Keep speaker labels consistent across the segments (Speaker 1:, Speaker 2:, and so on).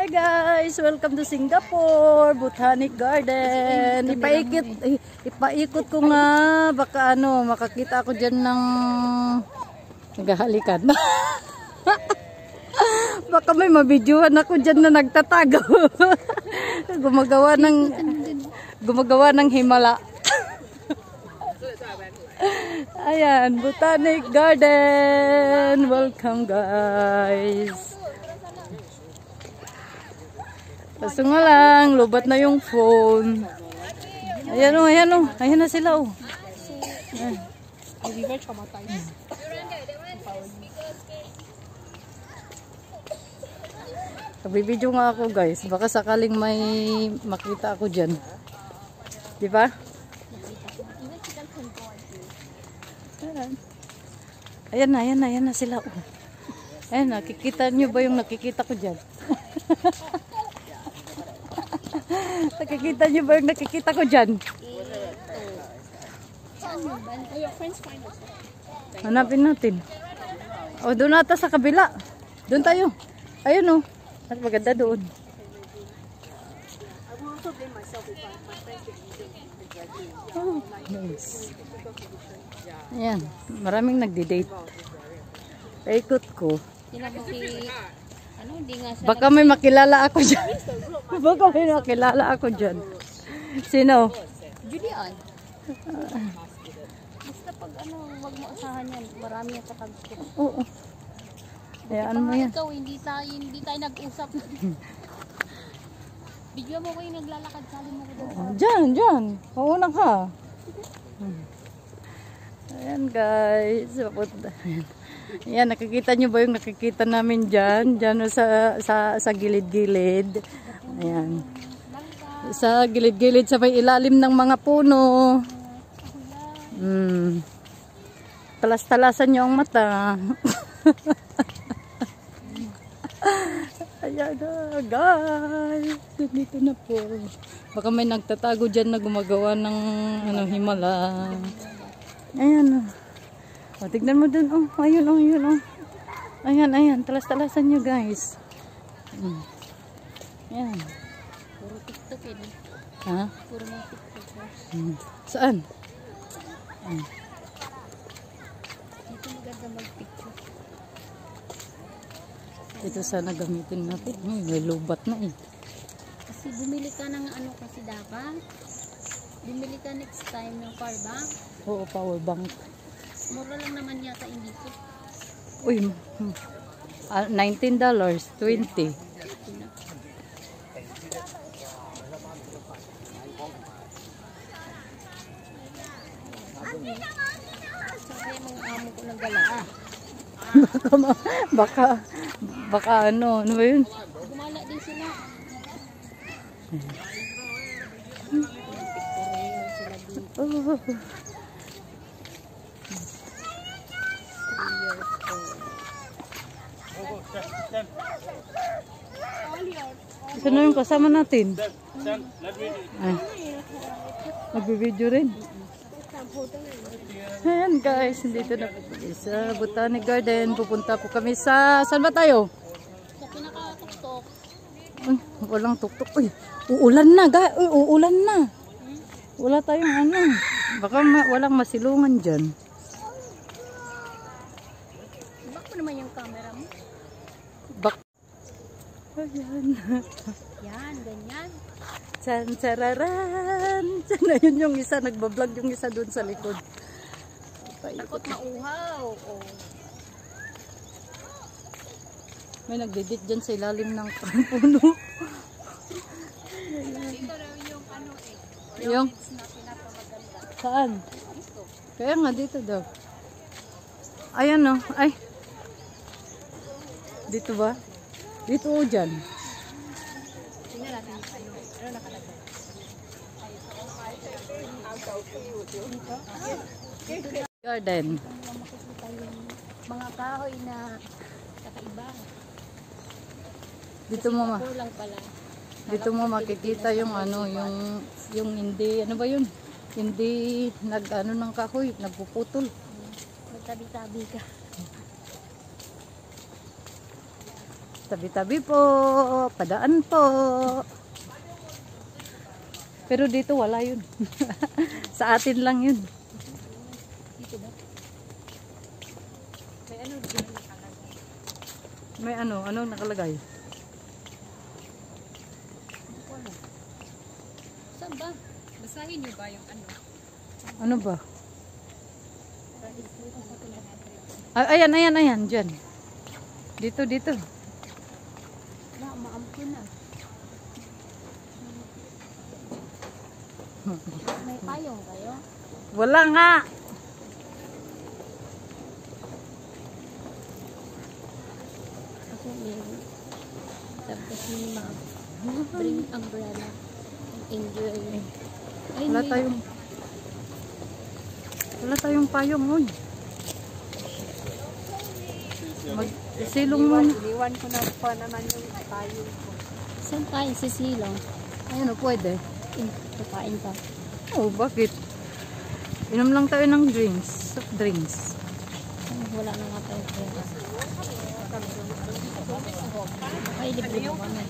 Speaker 1: Hi guys! Welcome to Singapore Botanic Garden. Ipaikot ko nga. Baka makakita ako dyan ng naghahalikan. Baka may mabidyohan ako dyan na nagtatago. gumagawa ng himala. Ayan, Botanic Garden. Welcome guys. Kaso nga lang, lubat na yung phone. Ayan o, ayan o. Ayan na sila o. Nagbibidyo nga ako guys. Baka sakaling may makita ako dyan. Diba? Ayan na sila o. Ayan, nakikita nyo ba yung nakikita ko dyan? Nakikita nyo ba yung nakikita ko dyan? Hanapin natin. O, doon ata sa kabila. Doon tayo. Ayun o. At maganda doon. Oh, nice. Ayan. Maraming nagdi-date. Paikot ko. Baka may makilala ako dyan. Baka may makilala ako dyan. Sino?
Speaker 2: Julian. Basta pag wag mo asahan yan. Marami yung katagpo.
Speaker 1: Oo. Ayan mo yan.
Speaker 2: Ikaw, hindi tayo nag-usap. Bigyan mo ko yung naglalakad. Sabi mo ko doon.
Speaker 1: Dyan. Mauna ka. Ayan guys. Ayan, nakikita nyo ba yung nakikita namin dyan? Dyan sa gilid-gilid. Ayan. Sa gilid-gilid sa may ilalim ng mga puno. Talas-talasan nyo ang mata. Ayan na guys. Dito na po. Baka may nagtatago dyan na gumagawa ng himala. Ayan o. O, tignan mo dun. Oh, ayun o. Ayan. Talas-talasan nyo guys. Ayan.
Speaker 2: Puro TikTok eh.
Speaker 1: Ha?
Speaker 2: Puro mga TikTokers.
Speaker 1: Saan?
Speaker 2: Dito maganda mag-picture.
Speaker 1: Ito sana gamitin natin. May lubat na eh.
Speaker 2: Kasi bumili ka ng kasi dapat. Bumili ka next time ng power bank.
Speaker 1: Oo, power bank.
Speaker 2: Mura lang naman yata hindi ko.
Speaker 1: Uy, $19, 20.
Speaker 2: Sabi mga amo ko ng gala.
Speaker 1: baka ano ba yun?
Speaker 2: Gumala din sila.
Speaker 1: Sino yung kasama natin? Nagbibideo rin. Ayan guys, dito na po sa Botanic Garden. Pupunta po kami saan ba tayo?
Speaker 2: Sa pinaka-tuktok.
Speaker 1: Walang tuktok. Uy, uulan na. Uulan na. Wala tayong Baka walang masilungan dyan.
Speaker 2: Bak mo naman yung camera mo.
Speaker 1: Ayan.
Speaker 2: Yan, ganyan.
Speaker 1: Tsan-tsararan. Ayun yung isa, nagbablog yung isa doon sa likod.
Speaker 2: Takot mauhaw. Oh.
Speaker 1: May nagdidit dyan sa ilalim ng puno.
Speaker 2: Dito raw yung
Speaker 1: Yung?
Speaker 2: na pinapamaganda.
Speaker 1: Saan? Kaya nga dito daw. Ayan o. Ay. Dito ba? Dito o dyan.
Speaker 2: Tingnan natin ano nakalagay.
Speaker 1: Garden.
Speaker 2: Makikita yung mga kahoy na kakaiba. Kulang pala.
Speaker 1: Dito mo makikita yung yung hindi, ba yun? Hindi ng kahoy, nagpuputol.
Speaker 2: Magtabi-tabi ka.
Speaker 1: Tabi-tabi po. Padaan po. Pero dito wala yun. Sa atin lang yun.
Speaker 2: Dito ba?
Speaker 1: May ano nakalagay?
Speaker 2: Wala. Saan ba? Basahin niyo ba yung ano?
Speaker 1: Ano ba? Ay, ayan, dyan. Dito.
Speaker 2: Na, maampo na. May payong kayo?
Speaker 1: Wala nga.
Speaker 2: Kasi may tapos ni ma'am. Bring umbrella. Enjoy. Ay,
Speaker 1: Wala tayong payong, oy. Silong muna.
Speaker 3: Iniwan ko na pa naman yung payong ko.
Speaker 2: saan tayo sisilong?
Speaker 1: Ayun, pwede.
Speaker 2: Kakain pa.
Speaker 1: Oh, bakit? Inom lang tayo ng drinks. Soft drinks.
Speaker 2: Wala na nga tayo pera. Ay, libre mo kami.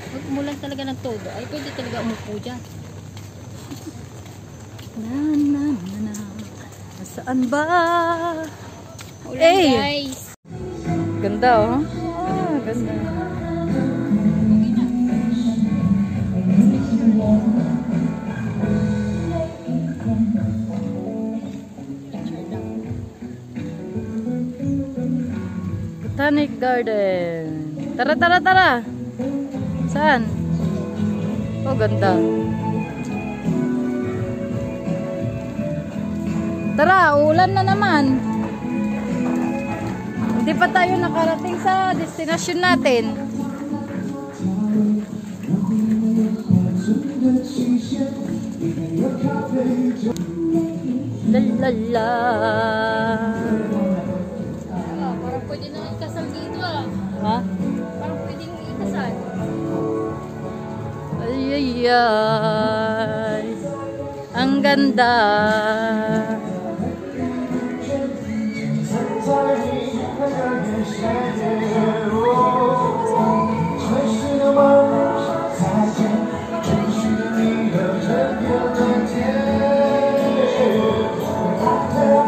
Speaker 2: Pag umulan talaga ng todo, ay pwede talaga umupo dyan.
Speaker 1: Na. Saan ba?
Speaker 2: Ulan
Speaker 1: Hey!
Speaker 2: guys!
Speaker 1: Ganda, oh. Ganda. Botanic Garden. Tara. Saan? Oh, ganda. Tara, ulan na naman. Hindi pa tayo nakarating sa destination natin. La.
Speaker 2: Parang pwede na ikasal dito ah.
Speaker 1: Ha?
Speaker 2: Parang pwede ikasal.
Speaker 1: Ay. Ang ganda.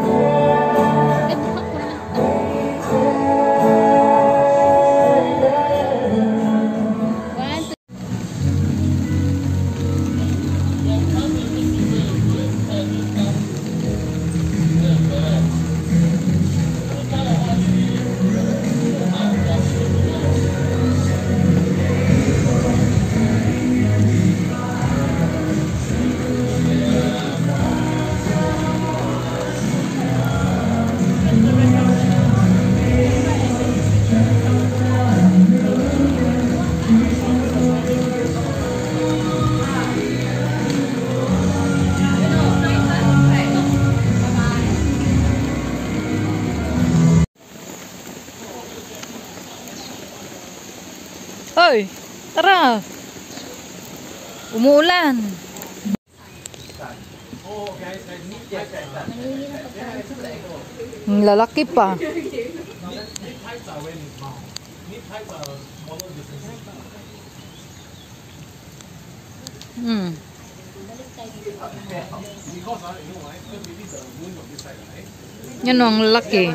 Speaker 2: Ay, buka ko na. One, two.
Speaker 1: Hoy, tara. Umuulan. Ang lalaki pa. Yan ang lalaki.